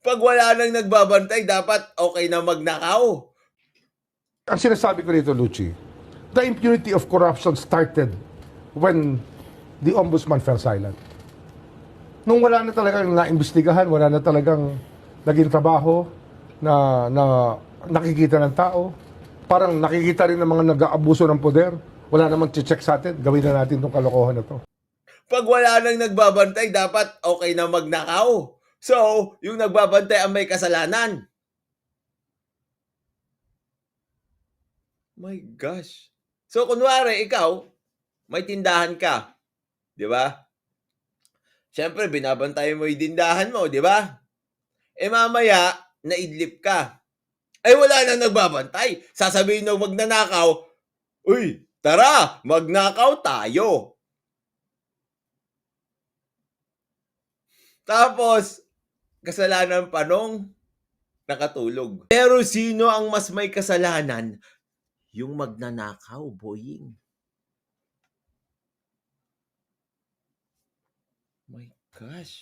Pag wala nang nagbabantay, dapat okay na magnakaw. Ang sinasabi ko rito, Lucci, the impunity of corruption started when the ombudsman fell silent. Nung wala na talagang naimbestigahan, wala na talagang naging trabaho na nakikita ng tao, parang nakikita rin ng mga nag-aabuso ng poder, wala namang check sa atin, gawin na natin itong kalokohan na to. Pag wala nang nagbabantay, dapat okay na magnakaw. So, yung nagbabantay ang may kasalanan. My gosh. So, kunwari, ikaw, may tindahan ka. Di ba? Siyempre, binabantayan mo yung tindahan mo, di ba? Mamaya, naidlip ka. Wala na nagbabantay. Sasabihin ng magnanakaw, uy, tara, magnakaw tayo. Tapos, kasalanan pa nung nakatulog. Pero sino ang mas may kasalanan? Yung magnanakaw, boying. My gosh.